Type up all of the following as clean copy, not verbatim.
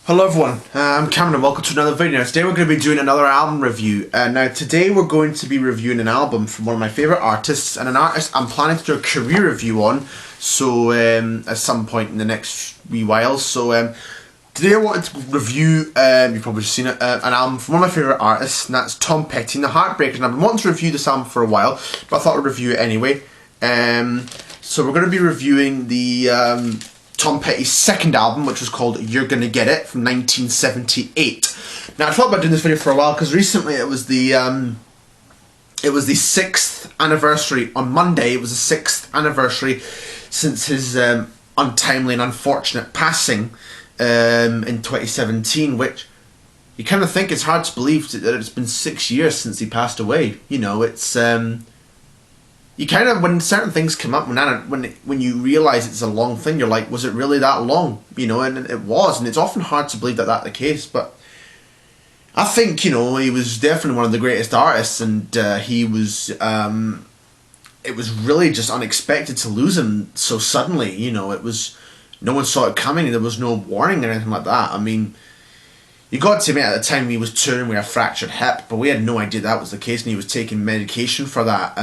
Hello everyone, I'm Cameron and welcome to another video. Now, today we're going to be doing another album review. Now today we're going to be reviewing an album from one of my favourite artists, and an artist I'm planning to do a career review on, so at some point in the next wee while. So today I wanted to review, you've probably just seen it, an album from one of my favourite artists, and that's Tom Petty and the Heartbreakers. And I've been wanting to review this album for a while, but I thought I'd review it anyway. So we're going to be reviewing the Tom Petty's second album, which was called You're Gonna Get It, from 1978. Now I thought about doing this video for a while because recently it was the 6th anniversary on Monday. It was the 6th anniversary since his untimely and unfortunate passing in 2017, which you kind of think it's hard to believe that it's been 6 years since he passed away. You know, it's you kind of, when certain things come up, when you realise it's a long thing, you're like, was it really that long? You know, and it was, and it's often hard to believe that that's the case, but I think, you know, he was definitely one of the greatest artists, and he was, it was really just unexpected to lose him so suddenly. You know, it was, no one saw it coming, there was no warning or anything like that. I mean, you got to admit, at the time he was touring with a fractured hip, but we had no idea that was the case, and he was taking medication for that.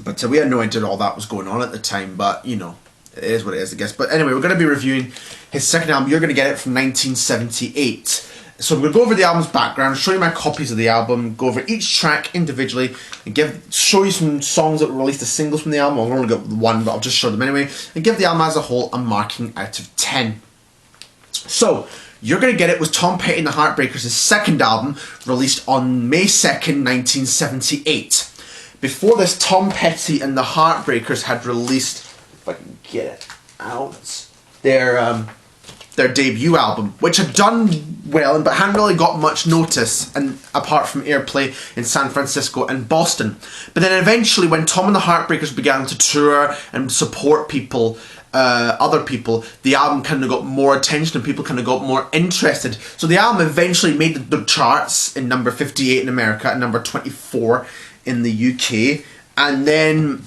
But we had no idea all that was going on at the time, but, you know, it is what it is, I guess. But anyway, we're going to be reviewing his second album, You're Gonna Get It, from 1978. So I'm going to go over the album's background, show you my copies of the album, go over each track individually, and show you some songs that were released as singles from the album. I've only got one, but I'll just show them anyway, and give the album as a whole a marking out of 10. So, You're Gonna Get It was Tom Petty and the Heartbreakers' second album, released on May 2nd, 1978. Before this, Tom Petty and the Heartbreakers had released, if I can get it out, their debut album, which had done well, but hadn't really got much notice, and apart from airplay in San Francisco and Boston. But then eventually, when Tom and the Heartbreakers began to tour and support people, other people, the album kind of got more attention and people kind of got more interested. So the album eventually made the charts in number 58 in America and number 24 in the UK, and then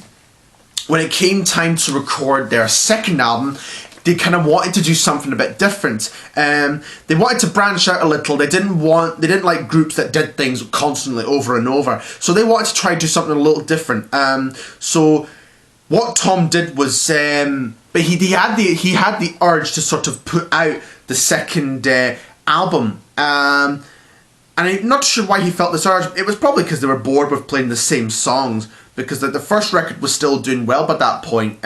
when it came time to record their second album, they kind of wanted to do something a bit different. They wanted to branch out a little. They didn't like groups that did things constantly over and over, so they wanted to try to do something a little different. So what Tom did was, but he had the urge to sort of put out the second album. And I'm not sure why he felt this urge. It was probably because they were bored with playing the same songs, because the first record was still doing well by that point.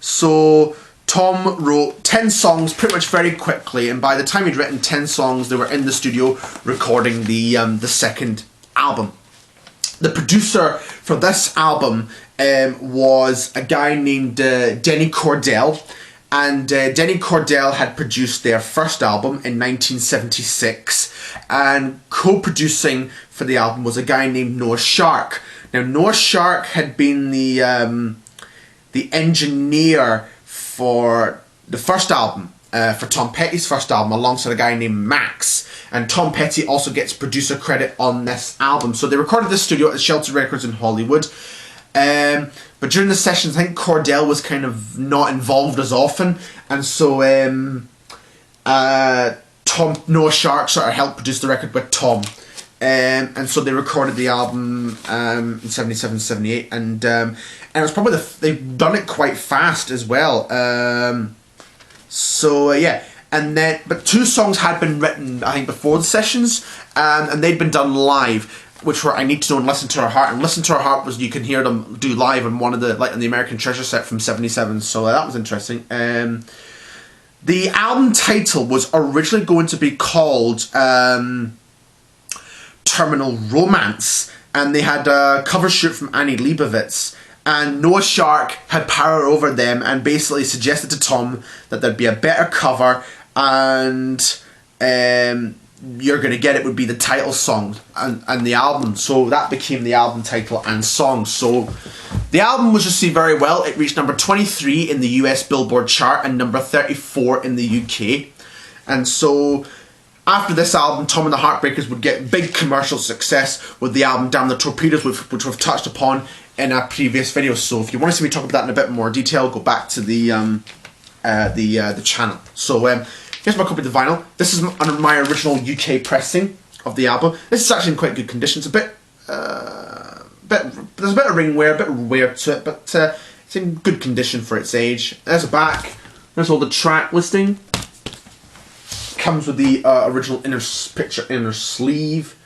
So Tom wrote 10 songs pretty much very quickly, and by the time he'd written 10 songs, they were in the studio recording the second album. The producer for this album was a guy named Denny Cordell. And Denny Cordell had produced their first album in 1976, and co-producing for the album was a guy named Noah Shark. Now, Noah Shark had been the engineer for the first album, for Tom Petty's first album, alongside a guy named Max. And Tom Petty also gets producer credit on this album. So they recorded this studio at Shelter Records in Hollywood. But during the sessions, I think Cordell was kind of not involved as often, and so Noah Shark sort of helped produce the record with Tom, and so they recorded the album in 77, 78, and it was probably they've done it quite fast as well. Yeah, and then but 2 songs had been written, I think, before the sessions, and they'd been done live, which were I Need to Know and Listen to Her Heart. And Listen to Her Heart was, you can hear them do live on one of the, like on the American Treasure set from 77, so that was interesting. The album title was originally going to be called Terminal Romance, and they had a cover shoot from Annie Leibovitz, and Noah Shark had power over them and basically suggested to Tom that there'd be a better cover, and You're Gonna Get It would be the title song and the album, so that became the album title and song. So the album was received very well. It reached number 23 in the US Billboard chart and number 34 in the UK. And so after this album, Tom and the Heartbreakers would get big commercial success with the album Damn the Torpedoes, which we've touched upon in a previous video. So if you want to see me talk about that in a bit more detail, go back to the channel. So Here's my copy of the vinyl. This is my original UK pressing of the album. This is actually in quite good condition. It's a bit, there's a bit of ring wear, a bit of wear to it, but it's in good condition for its age. There's a back. There's all the track listing. Comes with the original inner sleeve.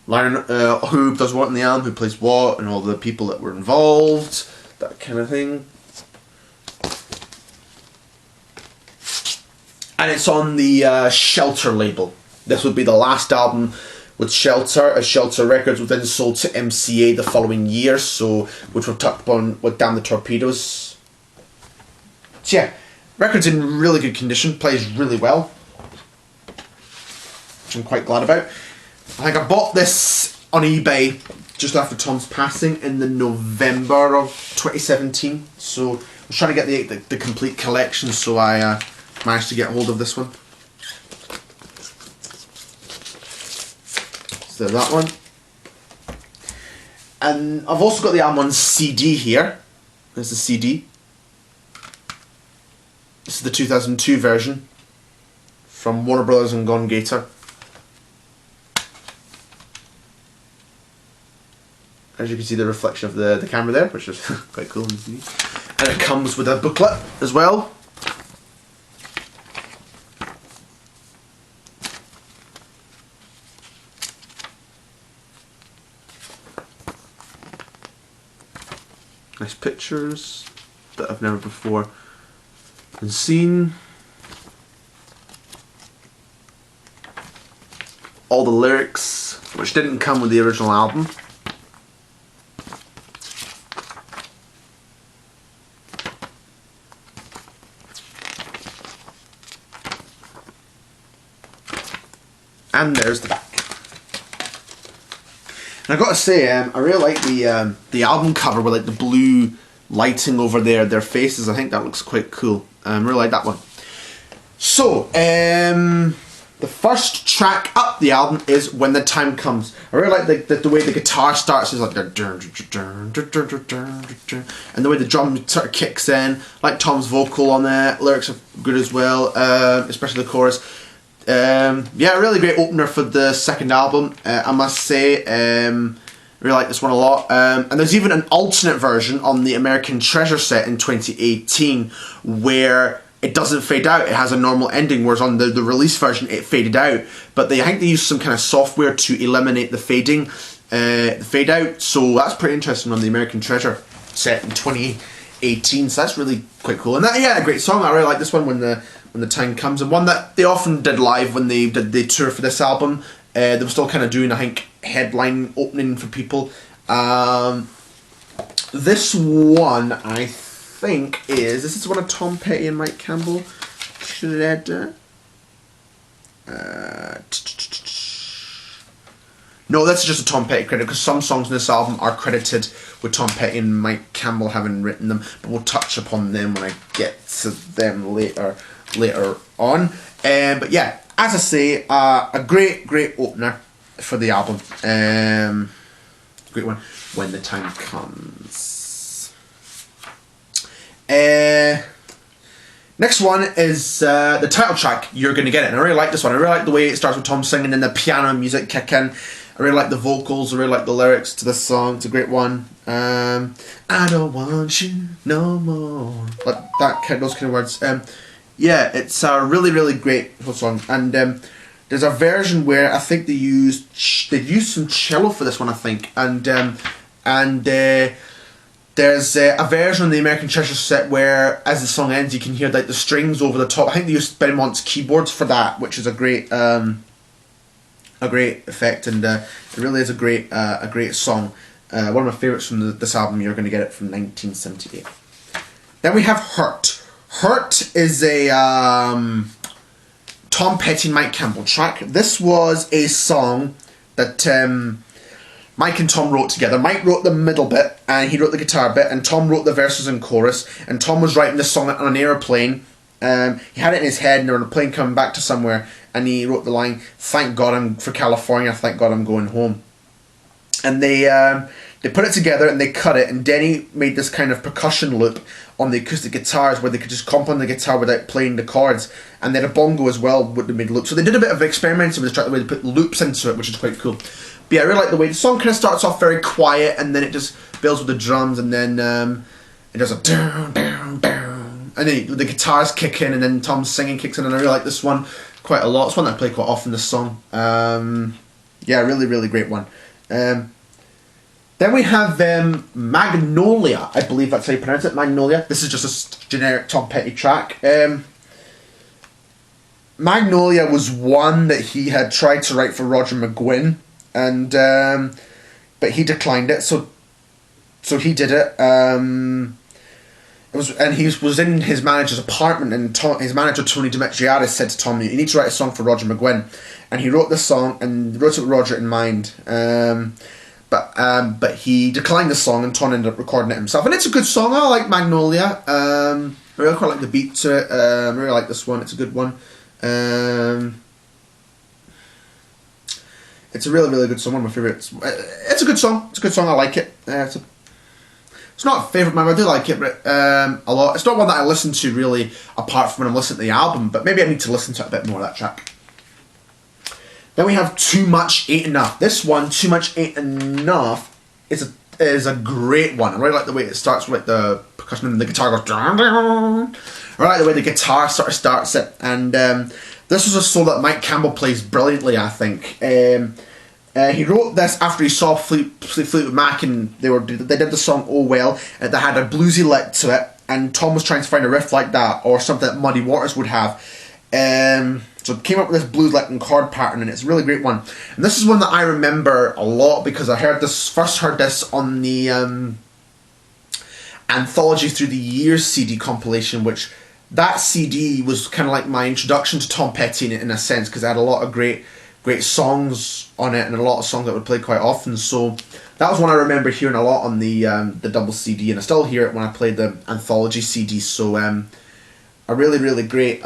Liner, who does what in the album, who plays what, and all the people that were involved, that kind of thing. And it's on the Shelter label. This would be the last album with Shelter, as Shelter Records was then sold to MCA the following year, so which we've touched upon with Damn the Torpedoes. So yeah, record's in really good condition, plays really well, which I'm quite glad about. I think I bought this on eBay just after Tom's passing in the November of 2017, so I was trying to get the complete collection, so I managed to get hold of this one. So that one. And I've also got the album on CD here. There's the CD. This is the 2002 version from Warner Brothers and Gone Gator. As you can see, the reflection of the camera there, which is quite cool. And it comes with a booklet as well. Nice pictures that I've never before seen. All the lyrics, which didn't come with the original album. And there's the back. And I've got to say, I really like the album cover with like the blue lighting over their faces. I think that looks quite cool. I really like that one. So, the first track up the album is When the Time Comes. I really like the way the guitar starts is like and the way the drum sort of kicks in. I like Tom's vocal on there. Lyrics are good as well, especially the chorus. Yeah, really great opener for the second album, I must say. Really like this one a lot. And there's even an alternate version on the American Treasure set in 2018 where it doesn't fade out. It has a normal ending, whereas on the release version it faded out. But I think they used some kind of software to eliminate the fade out. So that's pretty interesting on the American Treasure set in 2018. So that's really quite cool. And that, yeah, a great song. I really like this one, When the Time Comes, and one that they often did live when they did the tour for this album. They were still kind of doing, I think, headline opening for people. This one, I think, this is one of Tom Petty and Mike Campbell. No, that's just a Tom Petty credit, because some songs in this album are credited with Tom Petty and Mike Campbell having written them, but we'll touch upon them when I get to them later on. But yeah, as I say, a great opener for the album. Great one, When the Time Comes. Next one is the title track, You're Gonna Get It. And I really like this one. I really like the way it starts with Tom singing and the piano music kick in. I really like the vocals, I really like the lyrics to this song. It's a great one. I don't want you no more. Like those kind of words. Yeah, it's a really great song. And there's a version where I think they used some cello for this one, I think. And there's a version on the American Treasure set where, as the song ends, you can hear like the strings over the top. I think they used Belmont's keyboards for that, which is a great effect, and it really is a great song. One of my favourites from this album, You're Gonna Get It, from 1978. Then we have Hurt. Hurt is a Tom Petty and Mike Campbell track. This was a song that Mike and Tom wrote together. Mike wrote the middle bit, and he wrote the guitar bit, and Tom wrote the verses and chorus, and Tom was writing this song on an aeroplane. He had it in his head, and they were on a plane coming back to somewhere, and he wrote the line, "Thank God I'm for California, thank God I'm going home." And they They put it together and they cut it, and Denny made this kind of percussion loop on the acoustic guitars where they could just comp on the guitar without playing the chords, and then a bongo as well would have made loops. So they did a bit of experimenting with this track, the way they put loops into it, which is quite cool. But yeah, I really like the way the song kind of starts off very quiet, and then it just builds with the drums, and then it does a down, down, down, and then the guitars kick in, and then Tom's singing kicks in, and I really like this one quite a lot. It's one that I play quite often, this song. Yeah, really, really great one. Then we have Magnolia, I believe that's how you pronounce it, Magnolia. This is just a generic Tom Petty track. Magnolia was one that he had tried to write for Roger McGuinn, and but he declined it, so he did it. He was in his manager's apartment, and his manager Tony Dimitriadis said to Tom, "You need to write a song for Roger McGuinn," and he wrote this song and wrote it with Roger in mind. But he declined the song, and Tom ended up recording it himself. And it's a good song. I like Magnolia. I really quite like the beat to it. I really like this one. It's a good one. It's a really, really good song. One of my favourites. It's a good song. It's a good song. I like it. It's not a favourite of mine, but I do like it a lot. It's not one that I listen to really, apart from when I'm listening to the album, but maybe I need to listen to it a bit more, that track. Then we have Too Much Ain't Enough. This one, Too Much Ain't Enough, is a great one. I really like the way it starts with the percussion and the guitar goes down, down. I really like the way the guitar sort of starts it. And this was a solo that Mike Campbell plays brilliantly, I think. He wrote this after he saw Fleetwood Mac, and they did the song Oh Well, and they had a bluesy lick to it, and Tom was trying to find a riff like that, or something that Muddy Waters would have. So it came up with this blues lick and chord pattern, and it's a really great one. And this is one that I remember a lot because I first heard this on the Anthology Through the Years CD compilation, which that CD was kind of like my introduction to Tom Petty in a sense, because it had a lot of great songs on it, and a lot of songs that I would play quite often. So that was one I remember hearing a lot on the double CD, and I still hear it when I play the Anthology CD. So a really, really great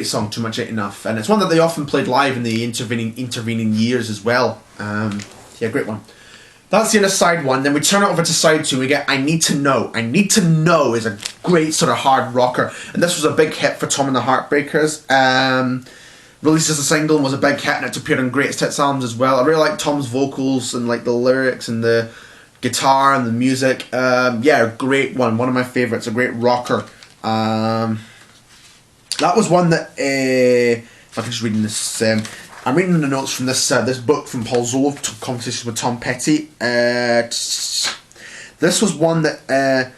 song, Too Much Ain't Enough, and it's one that they often played live in the intervening years as well. Yeah, great one. That's the end of side one. Then we turn it over to side two, and we get I Need to Know. I Need to Know is a great sort of hard rocker, and this was a big hit for Tom and the Heartbreakers. Released as a single and was a big hit, and it's appeared on greatest hits albums as well. I really like Tom's vocals and like the lyrics and the guitar and the music. Yeah, great one of my favourites, a great rocker. That was one that if I can just read this. I'm reading the notes from this book from Paul Zola, Conversations with Tom Petty. This was one that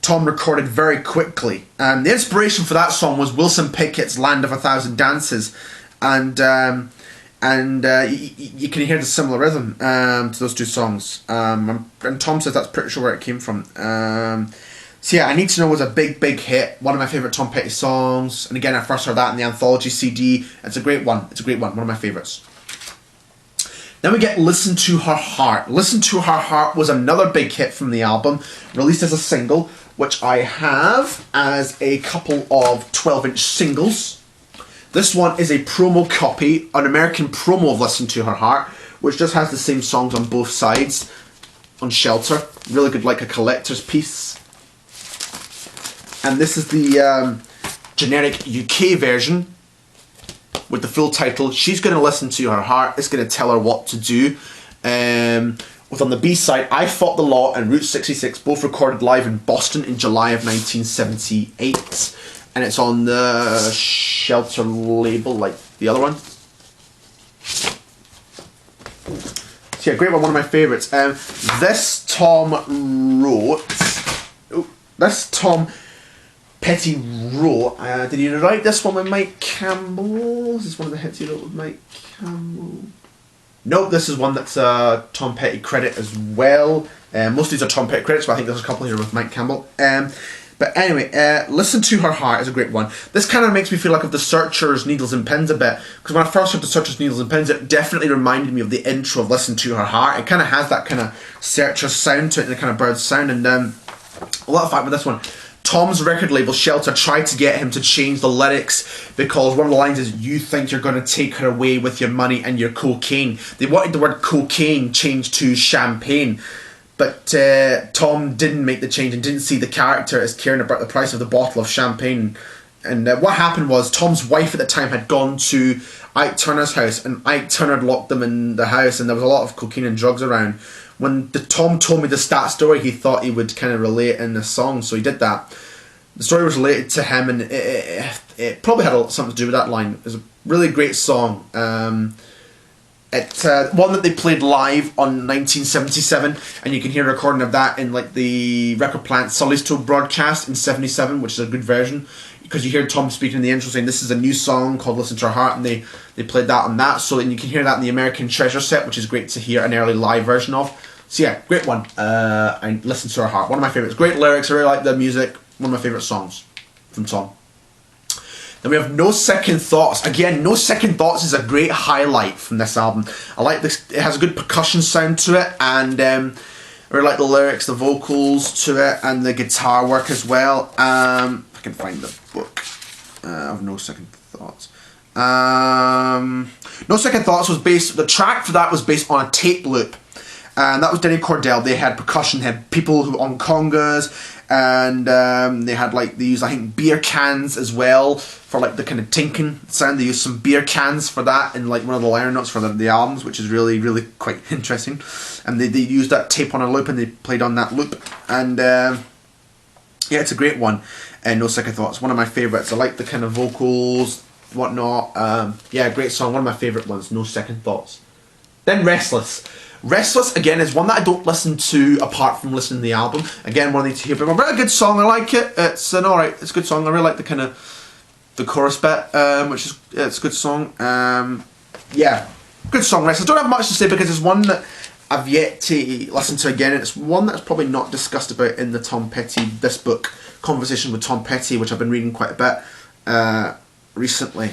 Tom recorded very quickly. The inspiration for that song was Wilson Pickett's "Land of a Thousand Dances," and you can hear the similar rhythm to those two songs. And Tom says that's pretty sure where it came from. So yeah, I Need to Know was a big, big hit. One of my favourite Tom Petty songs. And again, I first heard that in the Anthology CD. It's a great one. One of my favourites. Then we get Listen to Her Heart. Listen to Her Heart was another big hit from the album, released as a single, which I have as a couple of 12-inch singles. This one is a promo copy, an American promo of Listen to Her Heart, which just has the same songs on both sides on Shelter. Really good, like a collector's piece. And this is the generic UK version with the full title, She's Gonna Listen to Her Heart, It's Gonna Tell Her What to Do. With on the B-side, I Fought the Law and Route 66, both recorded live in Boston in July of 1978. And it's on the Shelter label, like the other one. So yeah, great one of my favourites. This Tom Petty wrote. Did he write this one with Mike Campbell? Is this one of the hits he wrote with Mike Campbell? Nope, this is one that's Tom Petty credit as well. Most of these are Tom Petty credits, but I think there's a couple here with Mike Campbell. But anyway, Listen to Her Heart is a great one. This kind of makes me feel like of the Searchers, Needles and Pins a bit, because when I first heard the Searchers, Needles and Pins, it definitely reminded me of the intro of Listen to Her Heart. It kind of has that kind of Searchers sound to it, and the kind of Birds sound, and a lot of fact with this one. Tom's record label, Shelter, tried to get him to change the lyrics because one of the lines is, "You think you're going to take her away with your money and your cocaine." They wanted the word cocaine changed to champagne. But Tom didn't make the change and didn't see the character as caring about the price of the bottle of champagne. And what happened was Tom's wife at the time had gone to Ike Turner's house, and Ike Turner had locked them in the house, and there was a lot of cocaine and drugs around. When Tom told me the stat story, he thought he would kind of relate in the song, so he did that. The story was related to him, and it probably had something to do with that line. It was a really great song. It's one that they played live on 1977, and you can hear a recording of that in like the Record Plant Solisto broadcast in 77, which is a good version, because you hear Tom speaking in the intro saying this is a new song called Listen to Her Heart, and they played that on that. So, and you can hear that in the American Treasure set, which is great to hear an early live version of. So yeah, great one. And Listen to Her Heart, one of my favourites. Great lyrics, I really like the music, one of my favourite songs from Tom. Then we have No Second Thoughts. Again, No Second Thoughts is a great highlight from this album. I like this, it has a good percussion sound to it, and I really like the lyrics, the vocals to it, and the guitar work as well. If I can find the book of No Second Thoughts. No Second Thoughts was based, the track for that was based on a tape loop. And that was Denny Cordell. They had percussion, they had people who on congas, and they had like, they used I think beer cans as well for like the kind of tinking sound. They used some beer cans for that in like one of the liner notes for the albums, which is really, really quite interesting. And they used that tape on a loop, and they played on that loop. And yeah, it's a great one. And No Second Thoughts, one of my favourites. I like the kind of vocals, whatnot. Yeah, great song, one of my favourite ones, No Second Thoughts. Then Restless. Restless, again, is one that I don't listen to apart from listening to the album. Again, one I need to hear, but a very good song, I like it. It's an alright, it's a good song. I really like the kind of, the chorus bit, which is, yeah, it's a good song. Yeah, good song, Restless. Don't have much to say because it's one that I've yet to listen to again. It's one that's probably not discussed about in the Tom Petty, this book, Conversation with Tom Petty, which I've been reading quite a bit recently.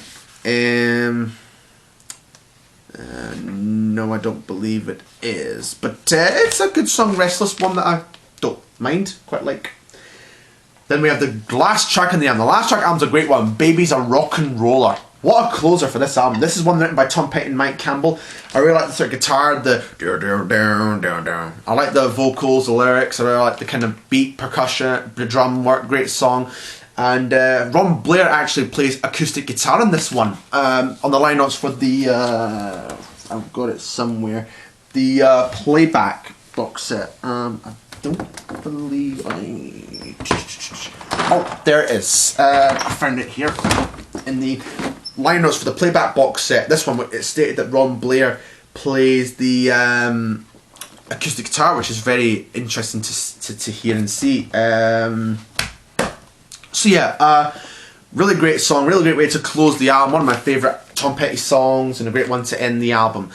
No, I don't believe it is, but it's a good song, Restless, one that I don't mind, quite like. Then we have the last track on the album. The last track album's a great one, Baby's a Rock and Roller. What a closer for this album. This is one written by Tom Petty and Mike Campbell. I really like the sort of guitar, the I like the vocals, the lyrics, I really like the kind of beat, percussion, the drum work, great song. And Ron Blair actually plays acoustic guitar in this one. On the line notes for the, I've got it somewhere, the playback box set. I don't believe oh, there it is. I found it here. In the line notes for the playback box set, this one, it stated that Ron Blair plays the acoustic guitar, which is very interesting to hear and see. So yeah, really great song, really great way to close the album. One of my favourite Tom Petty songs, and a great one to end the album.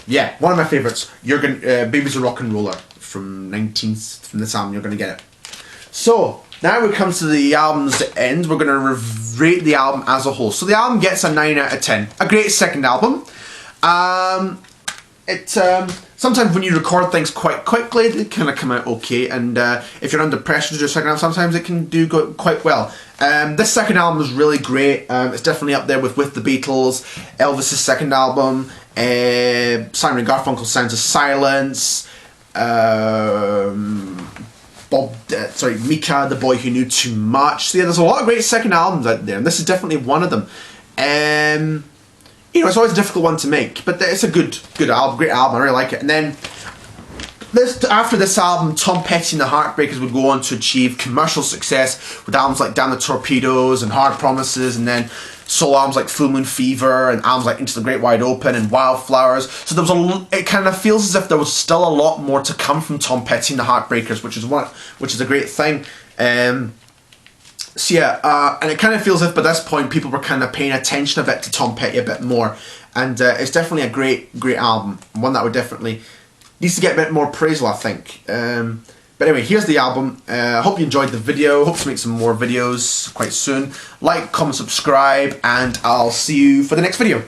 Yeah, one of my favourites. You're gonna Baby's a Rock and Roller from this album. You're gonna get it. So now we come to the album's end. We're gonna rate the album as a whole. So the album gets a 9 out of 10. A great second album. Sometimes when you record things quite quickly, they kind of come out okay, and if you're under pressure to do a second album, sometimes it can go quite well. This second album is really great. It's definitely up there with the Beatles, Elvis's second album, Simon & Garfunkel's Sounds of Silence, Mika, The Boy Who Knew Too Much. So yeah, there's a lot of great second albums out there, and this is definitely one of them. You know, it's always a difficult one to make, but it's a good album, great album. I really like it. And then after this album, Tom Petty and the Heartbreakers would go on to achieve commercial success with albums like Damn the Torpedoes and Hard Promises, and then solo albums like Full Moon Fever, and albums like Into the Great Wide Open and Wildflowers. So there was it kind of feels as if there was still a lot more to come from Tom Petty and the Heartbreakers, which is a great thing. So yeah, and it kind of feels as if by this point people were kind of paying attention a bit to Tom Petty a bit more, and it's definitely a great album, one that would definitely needs to get a bit more praise, I think. But anyway, here's the album. I hope you enjoyed the video. Hope to make some more videos quite soon. Like, comment, subscribe, and I'll see you for the next video.